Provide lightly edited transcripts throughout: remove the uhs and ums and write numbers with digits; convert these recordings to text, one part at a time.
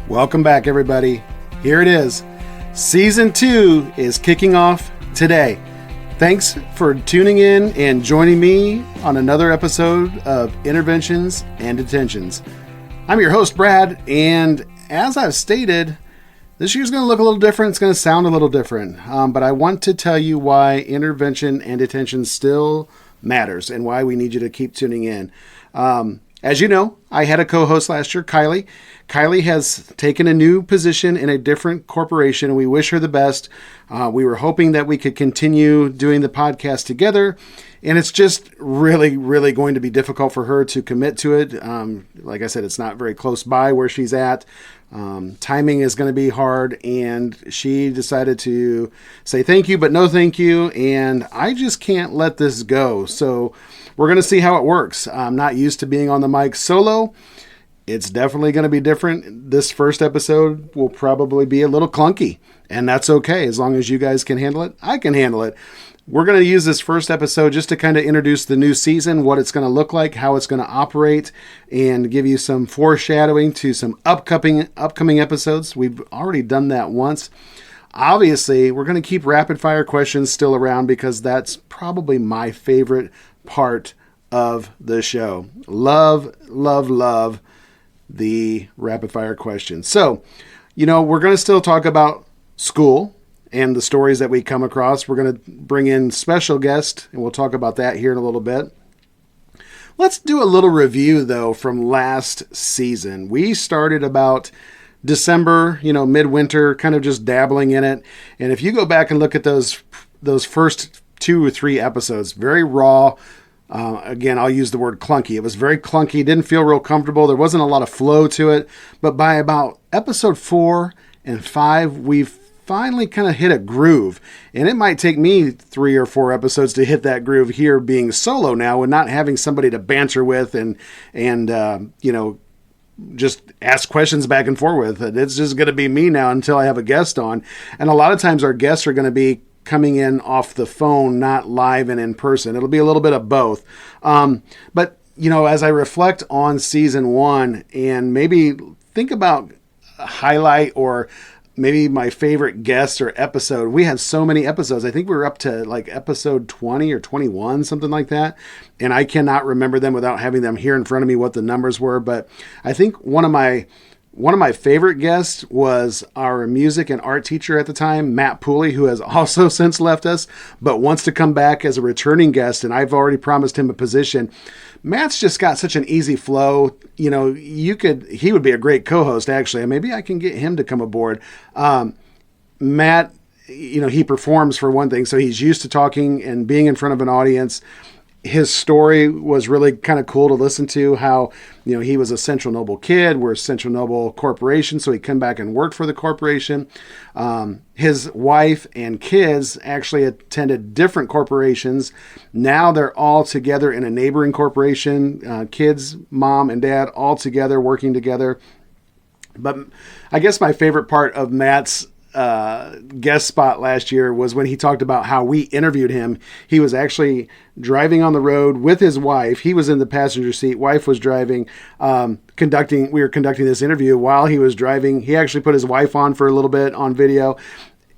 Welcome back, everybody. Here it is. Season 2 is kicking off today. Thanks for tuning in and joining me on another episode of Interventions and Detentions. I'm your host, Brad, and as I've stated, this year's going to look a little different. It's going to sound a little different, but I want to tell you why intervention and detention still matters and why we need you to keep tuning in. As you know, I had a co-host last year, Kylie. Kylie has taken a new position in a different corporation, and we wish her the best. We were hoping that we could continue doing the podcast together, and it's just really, really going to be difficult for her to commit to it. Like I said, it's not very close by where she's at. Timing is going to be hard, and she decided to say thank you, but no thank you, and I just can't let this go. So we're going to see how it works. I'm not used to being on the mic solo. It's definitely going to be different. This first episode will probably be a little clunky, and that's okay. As long as you guys can handle it, I can handle it. We're going to use this first episode just to kind of introduce the new season, what it's going to look like, how it's going to operate, and give you some foreshadowing to some upcoming episodes. We've already done that once. Obviously, we're going to keep rapid fire questions still around because that's probably my favorite part of the show. Love, love, love the rapid fire questions. So, we're going to still talk about school and the stories that we come across. We're going to bring in special guests, and we'll talk about that here in a little bit. Let's do a little review, though, from last season. We started about December, midwinter, kind of just dabbling in it. And if you go back and look at those first 2 or 3 episodes, very raw. Again, I'll use the word clunky. It was very clunky, didn't feel real comfortable. There wasn't a lot of flow to it. But by about episode 4 and 5, we've finally kind of hit a groove. And it might take me 3 or 4 episodes to hit that groove here being solo now and not having somebody to banter with and just ask questions back and forth with. It's just going to be me now until I have a guest on. And a lot of times our guests are going to be coming in off the phone, not live and in person. It'll be a little bit of both. But as I reflect on season 1 and maybe think about a highlight or maybe my favorite guest or episode, we had so many episodes. I think we were up to like episode 20 or 21, something like that. And I cannot remember them without having them here in front of me, what the numbers were. But I think one of my favorite guests was our music and art teacher at the time, Matt Pooley, who has also since left us, but wants to come back as a returning guest. And I've already promised him a position. Matt's just got such an easy flow. He would be a great co-host, actually. Maybe I can get him to come aboard. Matt, he performs for one thing, so he's used to talking and being in front of an audience. His story was really kind of cool to listen to, how, he was a Central Noble kid. We're a Central Noble corporation, so he came back and worked for the corporation. His wife and kids actually attended different corporations. Now they're all together in a neighboring corporation, kids, mom and dad, all together, working together. But I guess my favorite part of Matt's guest spot last year was when he talked about how we interviewed him. He was actually driving on the road with his wife. He was in the passenger seat. Wife was driving, we were conducting this interview while he was driving. He actually put his wife on for a little bit on video.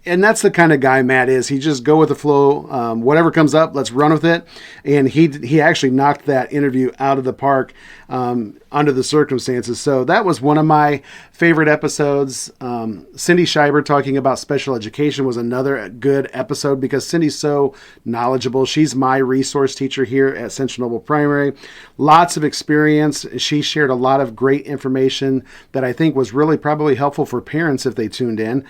And that's the kind of guy Matt is. He just go with the flow. Whatever comes up, let's run with it. And he actually knocked that interview out of the park under the circumstances. So that was one of my favorite episodes. Cindy Schreiber talking about special education was another good episode because Cindy's so knowledgeable. She's my resource teacher here at Central Noble Primary. Lots of experience. She shared a lot of great information that I think was really probably helpful for parents if they tuned in.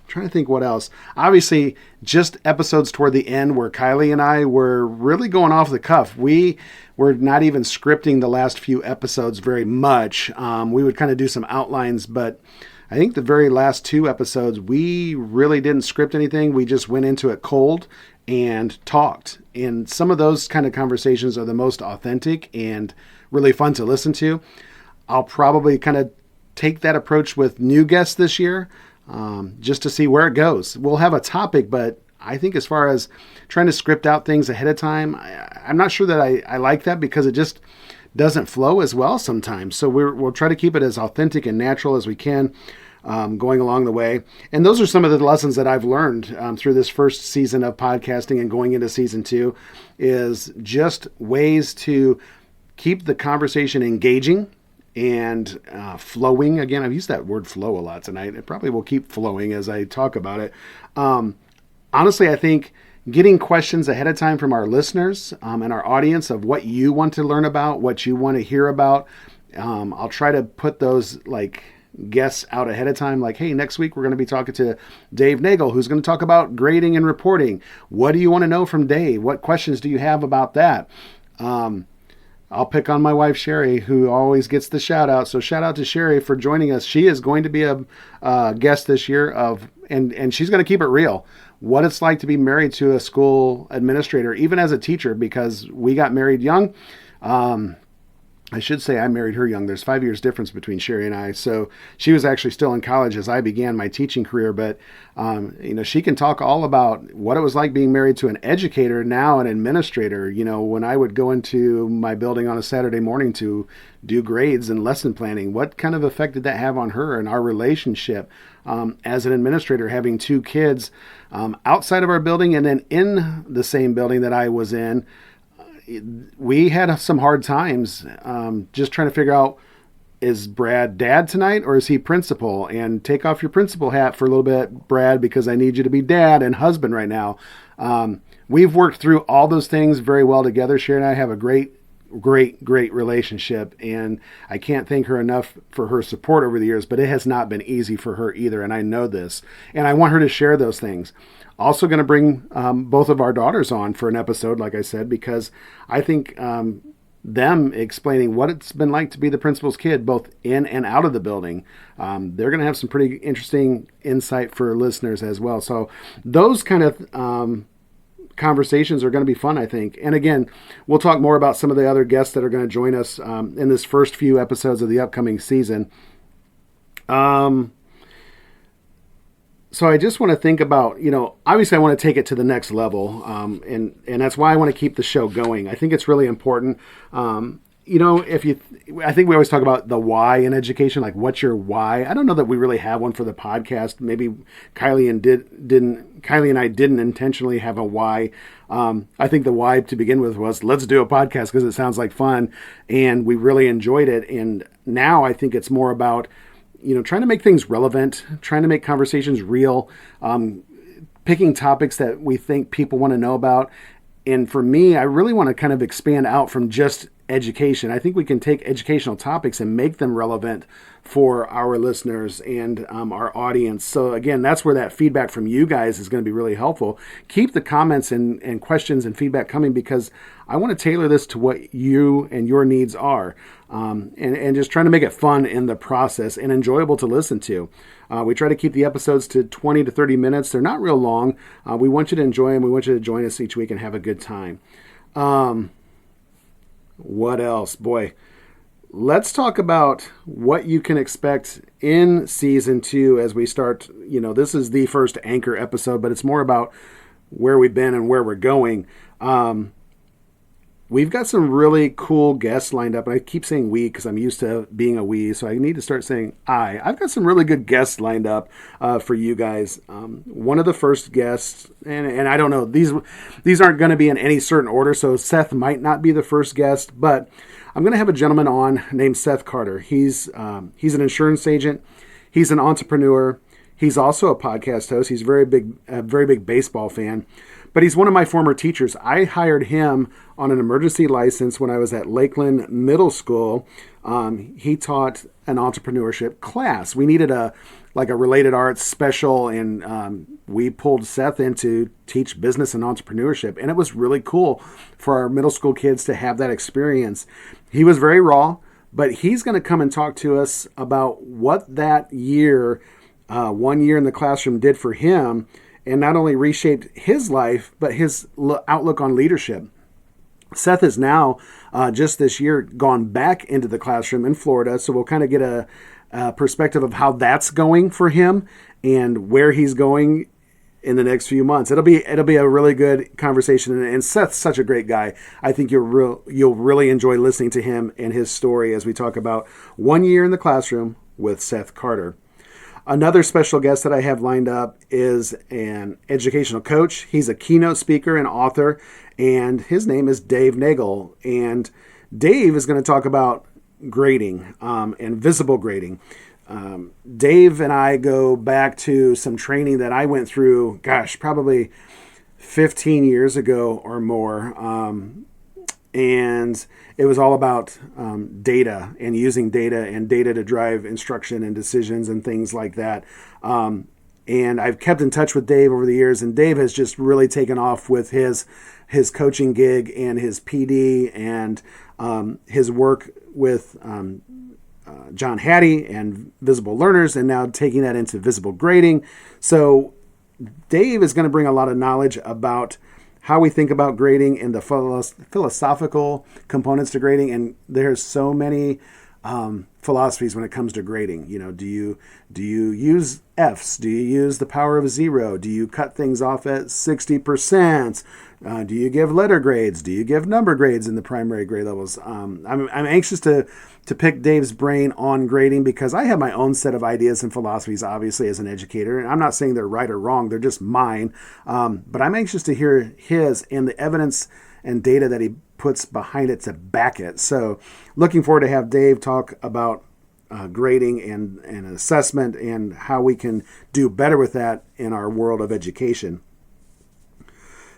Trying to think what else. Obviously, just episodes toward the end where Kylie and I were really going off the cuff. We were not even scripting the last few episodes very much. We would kind of do some outlines, but I think the very last 2 episodes, we really didn't script anything. We just went into it cold and talked. And some of those kind of conversations are the most authentic and really fun to listen to. I'll probably kind of take that approach with new guests this year. Just to see where it goes. We'll have a topic, but I think as far as trying to script out things ahead of time, I'm not sure that I like that because it just doesn't flow as well sometimes. So we'll try to keep it as authentic and natural as we can. Going along the way. And those are some of the lessons that I've learned through this first season of podcasting and going into season 2, is just ways to keep the conversation engaging and flowing. Again, I've used that word flow a lot tonight. It probably will keep flowing as I talk about it. Honestly, I think getting questions ahead of time from our listeners and our audience of what you want to learn about, what you want to hear about. I'll try to put those guests out ahead of time, like, hey, next week we're going to be talking to Dave Nagel, who's going to talk about grading and reporting. What do you want to know from Dave? What questions do you have about that? I'll pick on my wife, Sherry, who always gets the shout out. So shout out to Sherry for joining us. She is going to be a guest this year and she's going to keep it real. What it's like to be married to a school administrator, even as a teacher, because we got married young. I should say I married her young. There's 5 years difference between Sherry and I. So she was actually still in college as I began my teaching career. But, she can talk all about what it was like being married to an educator, now an administrator. When I would go into my building on a Saturday morning to do grades and lesson planning, what kind of effect did that have on her and our relationship as an administrator, having 2 kids outside of our building and then in the same building that I was in. We had some hard times just trying to figure out, is Brad dad tonight or is he principal? And take off your principal hat for a little bit, Brad, because I need you to be dad and husband right now. We've worked through all those things very well together. Sherry and I have a great relationship, and I can't thank her enough for her support over the years, but it has not been easy for her either, and I know this. And I want her to share those things. Also going to bring both of our daughters on for an episode, like I said, because I think them explaining what it's been like to be the principal's kid, both in and out of the building, they're going to have some pretty interesting insight for listeners as well. So those kind of conversations are going to be fun, I think. And again, we'll talk more about some of the other guests that are going to join us in this first few episodes of the upcoming season. So I just want to think about, obviously I want to take it to the next level. And that's why I want to keep the show going. I think it's really important. I think we always talk about the why in education, like what's your why? I don't know that we really have one for the podcast. Maybe Kylie and I didn't intentionally have a why. I think the why to begin with was, let's do a podcast because it sounds like fun, and we really enjoyed it. And now I think it's more about, trying to make things relevant, trying to make conversations real, picking topics that we think people want to know about. And for me, I really want to kind of expand out from just education. I think we can take educational topics and make them relevant for our listeners and our audience. So again, that's where that feedback from you guys is going to be really helpful. Keep the comments and questions and feedback coming, because I want to tailor this to what you and your needs are, and just trying to make it fun in the process and enjoyable to listen to. We try to keep the episodes to 20 to 30 minutes. They're not real long. We want you to enjoy them. We want you to join us each week and have a good time. What else? Boy, let's talk about what you can expect in season 2 as we start. This is the first anchor episode, but it's more about where we've been and where we're going. We've got some really cool guests lined up, and I keep saying we because I'm used to being a we, so I need to start saying I. I've got some really good guests lined up for you guys. One of the first guests, and I don't know, these aren't going to be in any certain order, so Seth might not be the first guest, but I'm going to have a gentleman on named Seth Carter. He's an insurance agent. He's an entrepreneur. He's also a podcast host. He's a very big baseball fan. But he's one of my former teachers. I hired him on an emergency license when I was at Lakeland Middle School. He taught an entrepreneurship class. We needed a related arts special, and we pulled Seth in to teach business and entrepreneurship. And it was really cool for our middle school kids to have that experience. He was very raw, but he's going to come and talk to us about what that year, 1 year in the classroom, did for him, and not only reshaped his life, but his outlook on leadership. Seth has now, just this year, gone back into the classroom in Florida, so we'll kind of get a perspective of how that's going for him and where he's going in the next few months. It'll be a really good conversation, and Seth's such a great guy. I think you'll really enjoy listening to him and his story as we talk about 1 year in the classroom with Seth Carter. Another special guest that I have lined up is an educational coach. He's a keynote speaker and author, and his name is Dave Nagel. And Dave is going to talk about grading and visible grading. Dave and I go back to some training that I went through, probably 15 years ago or more. And it was all about data and using data and data to drive instruction and decisions and things like that. And I've kept in touch with Dave over the years, and Dave has just really taken off with his coaching gig and his PD and his work with John Hattie and visible learners, and now taking that into visible grading. So Dave is going to bring a lot of knowledge about how we think about grading and the philosophical components to grading. And there's so many philosophies when it comes to grading. Do you use Fs? Do you use the power of 0? Do you cut things off at 60%? Do you give letter grades? Do you give number grades in the primary grade levels? I'm anxious to pick Dave's brain on grading, because I have my own set of ideas and philosophies, obviously, as an educator. And I'm not saying they're right or wrong. They're just mine. But I'm anxious to hear his and the evidence and data that he puts behind it to back it. So looking forward to have Dave talk about grading and assessment and how we can do better with that in our world of education.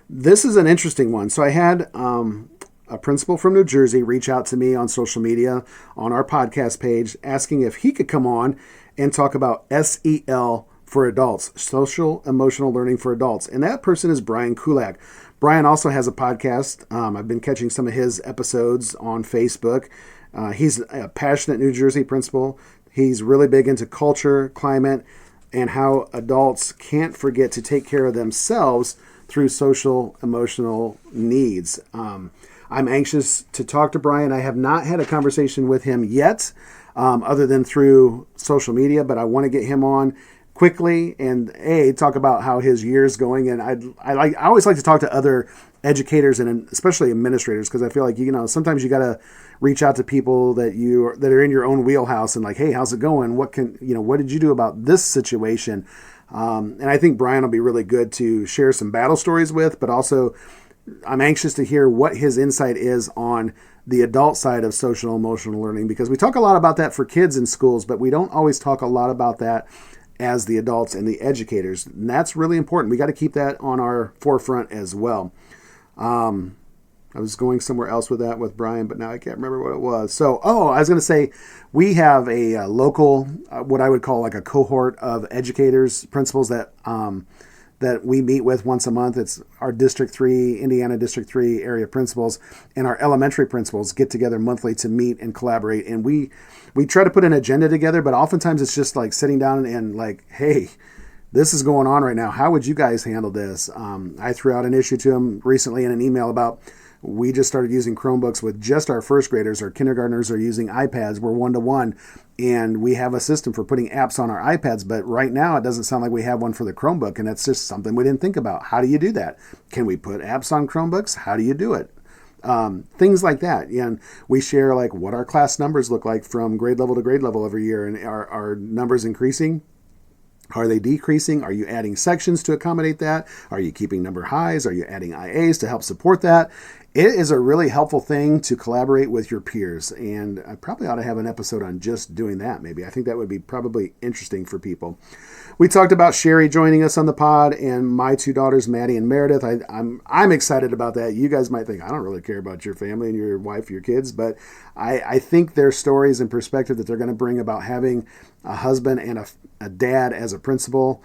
This is an interesting one. So I had a principal from New Jersey reach out to me on social media on our podcast page asking if he could come on and talk about SEL for adults, social emotional learning for adults. And that person is Brian Kulak. Brian also has a podcast. I've been catching some of his episodes on Facebook. He's a passionate New Jersey principal. He's really big into culture, climate, and how adults can't forget to take care of themselves through social emotional needs. I'm anxious to talk to Brian. I have not had a conversation with him yet, other than through social media, but I want to get him on quickly and talk about how his year's going. And I always like to talk to other educators and especially administrators, because I feel like sometimes you got to reach out to people that are in your own wheelhouse and like, hey, how's it going? What did you do about this situation? And I think Brian will be really good to share some battle stories with, but also I'm anxious to hear what his insight is on the adult side of social emotional learning, because we talk a lot about that for kids in schools, but we don't always talk a lot about that as the adults and the educators. And that's really important. We got to keep that on our forefront as well. I was going somewhere else with that with Brian, but now I can't remember what it was. So, I was going to say we have a local, what I would call like a cohort of educators, principals that we meet with once a month. It's our District 3, Indiana District 3 area principals, and our elementary principals get together monthly to meet and collaborate. And we try to put an agenda together, but oftentimes it's just like sitting down and like, hey, this is going on right now. How would you guys handle this? I threw out an issue to them recently in an email about we just started using Chromebooks with just our first graders. Our kindergartners are using iPads. We're 1-to-1, and we have a system for putting apps on our iPads. But right now, it doesn't sound like we have one for the Chromebook, and that's just something we didn't think about. How do you do that? Can we put apps on Chromebooks? How do you do it? Things like that. And we share like what our class numbers look like from grade level to grade level every year. And are our numbers increasing? Are they decreasing? Are you adding sections to accommodate that? Are you keeping number highs? Are you adding IAs to help support that? It is a really helpful thing to collaborate with your peers, and I probably ought to have an episode on just doing that maybe. I think that would be probably interesting for people. We talked about Sherry joining us on the pod and my two daughters, Maddie and Meredith. I'm excited about that. You guys might think, I don't really care about your family and your wife, your kids, but I think their stories and perspective that they're going to bring about having a husband and a dad as a principal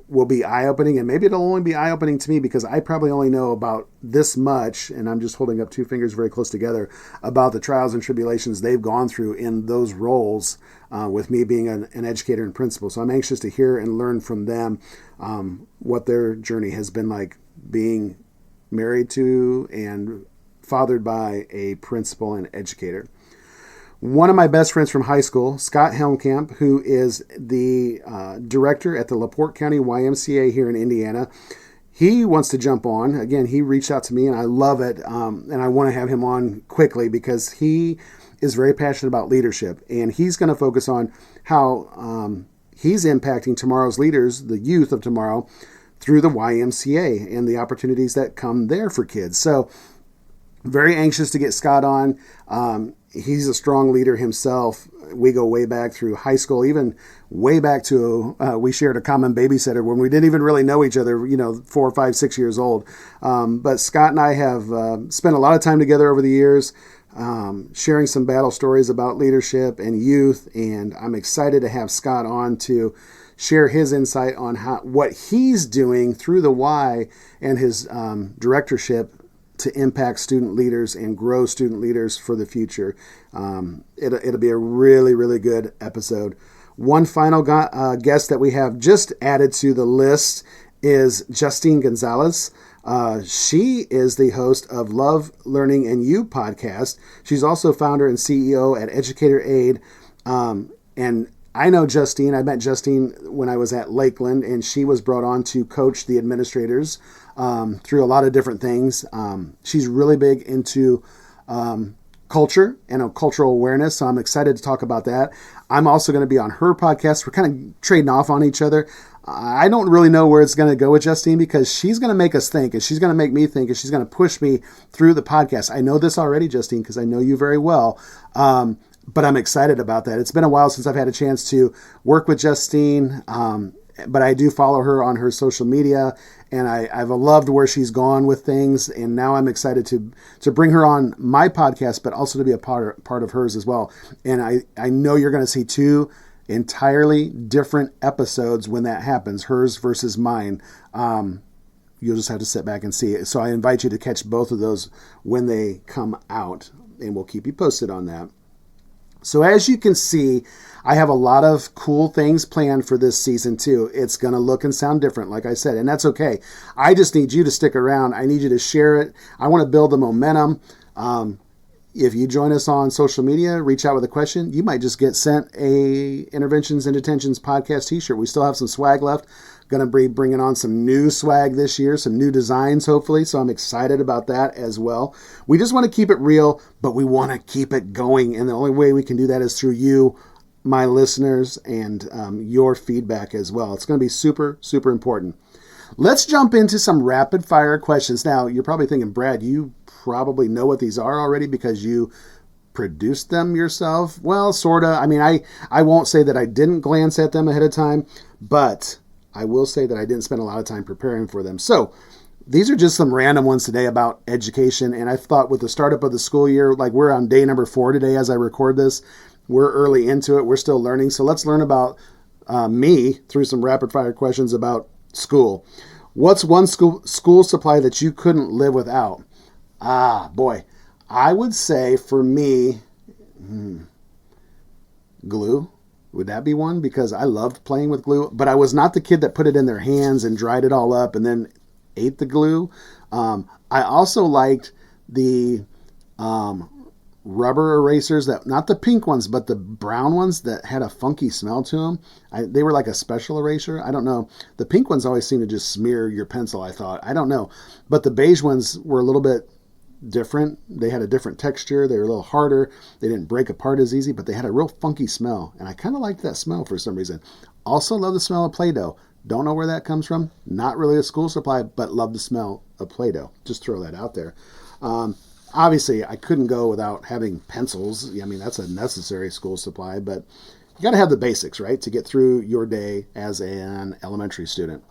will be eye-opening, and maybe it'll only be eye-opening to me because I probably only know about this much, and I'm just holding up two fingers very close together, about the trials and tribulations they've gone through in those roles with me being an educator and principal. So I'm anxious to hear and learn from them what their journey has been like being married to and fathered by a principal and educator. One of my best friends from high school, Scott Helmkamp, who is the director at the LaPorte County YMCA here in Indiana, he wants to jump on. Again, he reached out to me, and I love it, and I want to have him on quickly because he is very passionate about leadership, and he's going to focus on how he's impacting tomorrow's leaders, the youth of tomorrow, through the YMCA and the opportunities that come there for kids. So very anxious to get Scott on. He's a strong leader himself. We go way back through high school, even way back to we shared a common babysitter when we didn't even really know each other, 4, 5, 6 years old. But Scott and I have spent a lot of time together over the years, sharing some battle stories about leadership and youth. And I'm excited to have Scott on to share his insight on what he's doing through the Y and his directorship to impact student leaders and grow student leaders for the future. It'll be a really, really good episode. One final guest that we have just added to the list is Justine Gonzalez. She is the host of Love, Learning, and You podcast. She's also founder and CEO at Educator Aid. And I know Justine. I met Justine when I was at Lakeland, and she was brought on to coach the administrators through a lot of different things. She's really big into culture and cultural awareness, so I'm excited to talk about that. I'm also going to be on her podcast. We're kind of trading off on each other. I don't really know where it's going to go with Justine because she's going to make us think, and she's going to make me think, and she's going to push me through the podcast. I know this already, Justine, because I know you very well. But I'm excited about that. It's been a while since I've had a chance to work with Justine, but I do follow her on her social media, and I've loved where she's gone with things, and now I'm excited to bring her on my podcast, but also to be a part of hers as well. And I know you're going to see two entirely different episodes when that happens, hers versus mine. You'll just have to sit back and see it. So I invite you to catch both of those when they come out, and we'll keep you posted on that. So as you can see, I have a lot of cool things planned for this season too. It's going to look and sound different, like I said, and that's okay. I just need you to stick around. I need you to share it. I want to build the momentum. If you join us on social media, reach out with a question, you might just get sent a Interventions and Detentions podcast t-shirt. We still have some swag left. Going to be bringing on some new swag this year, some new designs, hopefully. So I'm excited about that as well. We just want to keep it real, but we want to keep it going. And the only way we can do that is through you, my listeners, and your feedback as well. It's going to be super, super important. Let's jump into some rapid fire questions. Now, you're probably thinking, Brad, you probably know what these are already because you produced them yourself. Well, sort of. I mean, I won't say that I didn't glance at them ahead of time, but I will say that I didn't spend a lot of time preparing for them. So these are just some random ones today about education. And I thought with the startup of the school year, like we're on day number 4 today as I record this, we're early into it. We're still learning. So let's learn about me through some rapid fire questions about school. What's one school supply that you couldn't live without? Boy, I would say for me, glue. Would that be one? Because I loved playing with glue, but I was not the kid that put it in their hands and dried it all up and then ate the glue. I also liked the rubber erasers, that not the pink ones, but the brown ones that had a funky smell to them. They were like a special eraser. I don't know. The pink ones always seem to just smear your pencil, I thought. I don't know. But the beige ones were a little bit different. They had a different texture. They were a little harder. They didn't break apart as easy, but they had a real funky smell. And I kind of liked that smell for some reason. Also love the smell of Play-Doh. Don't know where that comes from. Not really a school supply, but love the smell of Play-Doh. Just throw that out there. Obviously, I couldn't go without having pencils. I mean, that's a necessary school supply, but you got to have the basics, right, to get through your day as an elementary student.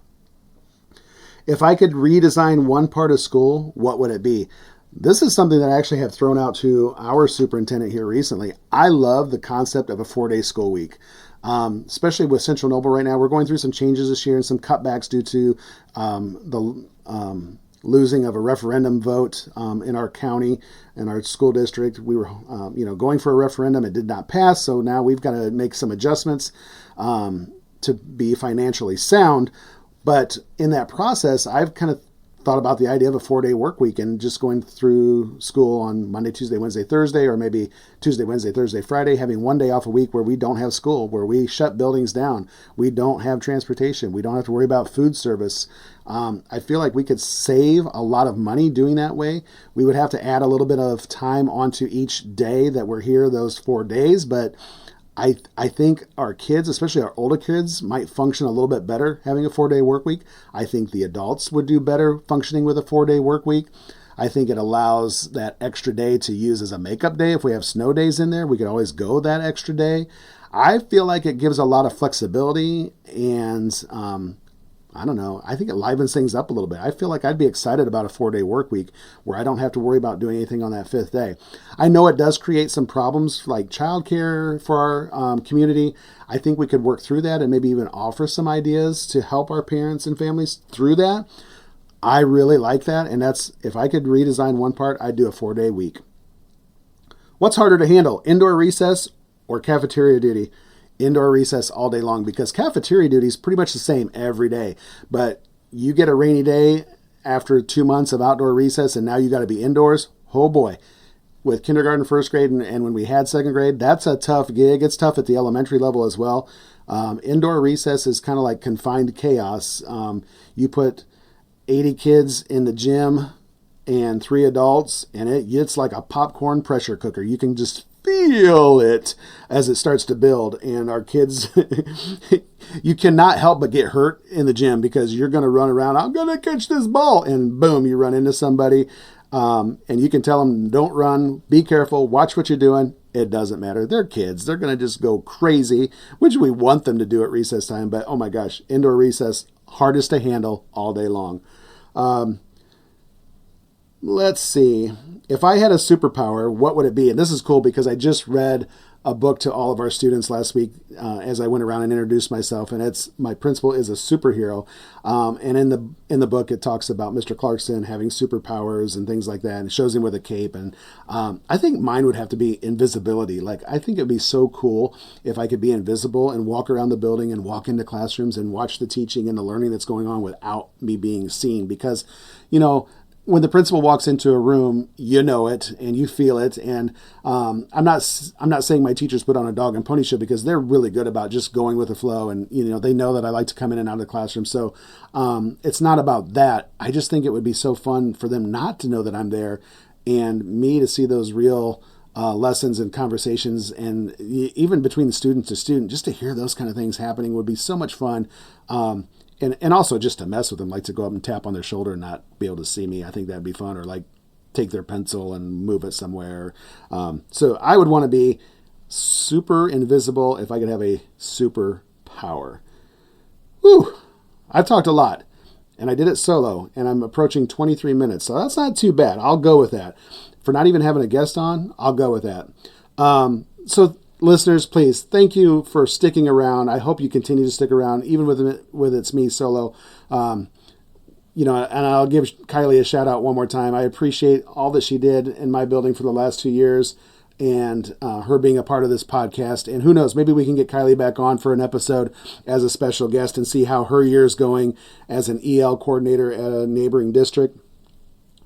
If I could redesign one part of school, what would it be? This is something that I actually have thrown out to our superintendent here recently. I love the concept of a 4-day school week, especially with Central Noble right now. We're going through some changes this year and some cutbacks due to the losing of a referendum vote in our county and our school district. We were, going for a referendum. It did not pass, so now we've got to make some adjustments to be financially sound. But in that process, I've kind of thought about the idea of a 4-day work week and just going through school on Monday, Tuesday, Wednesday, Thursday, or maybe Tuesday, Wednesday, Thursday, Friday, having one day off a week where we don't have school, where we shut buildings down. We don't have transportation. We don't have to worry about food service. I feel like we could save a lot of money doing that way. We would have to add a little bit of time onto each day that we're here, those 4 days, but I think our kids, especially our older kids, might function a little bit better having a 4-day work week. I think the adults would do better functioning with a 4-day work week. I think it allows that extra day to use as a makeup day. If we have snow days in there, we could always go that extra day. I feel like it gives a lot of flexibility, and I don't know. I think it livens things up a little bit. I feel like I'd be excited about a 4-day work week where I don't have to worry about doing anything on that 5th day. I know it does create some problems like childcare for our community. I think we could work through that and maybe even offer some ideas to help our parents and families through that. I really like that. And that's, if I could redesign one part, I'd do a 4-day week. What's harder to handle, indoor recess or cafeteria duty? Indoor recess all day long, because cafeteria duty is pretty much the same every day. But you get a rainy day after 2 months of outdoor recess and now you got to be indoors. Oh boy. With kindergarten, first grade, and when we had second grade, that's a tough gig. It's tough at the elementary level as well. Indoor recess is kind of like confined chaos. You put 80 kids in the gym and 3 adults, and it gets like a popcorn pressure cooker. You can just feel it as it starts to build, and our kids you cannot help but get hurt in the gym because you're going to run around, I'm going to catch this ball, and boom, you run into somebody, and you can tell them, don't run, be careful, watch what you're doing. It doesn't matter. They're kids. They're going to just go crazy, which we want them to do at recess time, but oh my gosh, indoor recess, hardest to handle all day long. Let's see. If I had a superpower, what would it be? And this is cool because I just read a book to all of our students last week as I went around and introduced myself. And it's my principal is a superhero. And in the book, it talks about Mr. Clarkson having superpowers and things like that. And it shows him with a cape. And I think mine would have to be invisibility. Like, I think it'd be so cool if I could be invisible and walk around the building and walk into classrooms and watch the teaching and the learning that's going on without me being seen. Because, you know, when the principal walks into a room, you know it and you feel it. And I'm not saying my teachers put on a dog and pony show, because they're really good about just going with the flow. And, you know, they know that I like to come in and out of the classroom. So it's not about that. I just think it would be so fun for them not to know that I'm there and me to see those real lessons and conversations, and even between the student to student, just to hear those kind of things happening would be so much fun. And also just to mess with them, like to go up and tap on their shoulder and not be able to see me. I think that'd be fun. Or like take their pencil and move it somewhere. So I would want to be super invisible if I could have a superpower. Whew. I've talked a lot, and I did it solo, and I'm approaching 23 minutes. So that's not too bad. I'll go with that. For not even having a guest on, I'll go with that. So listeners, please, thank you for sticking around. I hope you continue to stick around, even with It's Me solo. You know, and I'll give Kylie a shout out one more time. I appreciate all that she did in my building for the last 2 years, and her being a part of this podcast. And who knows, maybe we can get Kylie back on for an episode as a special guest and see how her year is going as an EL coordinator at a neighboring district.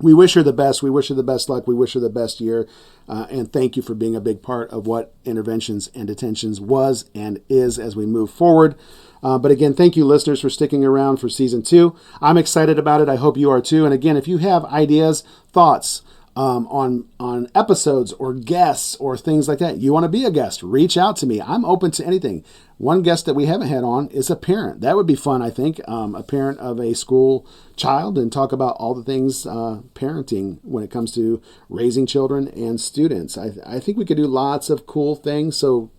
We wish her the best. We wish her the best luck. We wish her the best year. And thank you for being a big part of what Interventions and Detentions was and is as we move forward. But again, thank you, listeners, for sticking around for season 2. I'm excited about it. I hope you are too. And again, if you have ideas, thoughts on episodes or guests or things like that, you want to be a guest, reach out to me. I'm open to anything. One guest that we haven't had on is a parent. That would be fun, I think, a parent of a school child, and talk about all the things parenting when it comes to raising children and students. I think we could do lots of cool things, so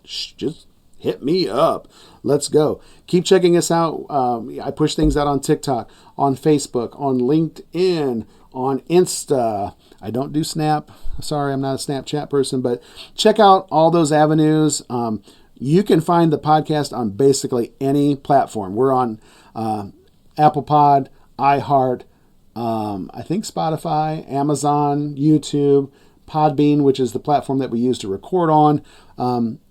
just hit me up. Let's go. Keep checking us out. I push things out on TikTok, on Facebook, on LinkedIn, on Insta. I don't do Snap. Sorry, I'm not a Snapchat person, but check out all those avenues. You can find the podcast on basically any platform. We're on Apple Pod, iHeart, I think Spotify, Amazon, YouTube, Podbean, which is the platform that we use to record on.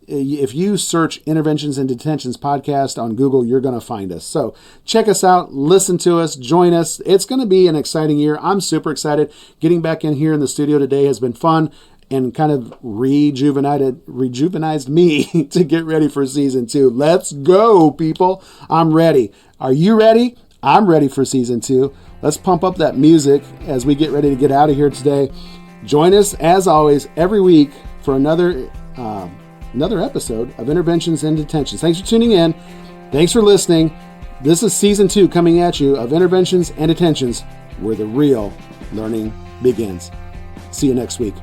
If you search Interventions and Detentions podcast on Google, you're going to find us. So check us out, listen to us, join us. It's going to be an exciting year. I'm super excited. Getting back in here in the studio today has been fun and kind of rejuvenized me to get ready for season 2. Let's go, people. I'm ready. Are you ready? I'm ready for season 2. Let's pump up that music as we get ready to get out of here today. Join us, as always, every week for another episode of Interventions and Detentions. Thanks for tuning in. Thanks for listening. This is season 2 coming at you of Interventions and Detentions, where the real learning begins. See you next week.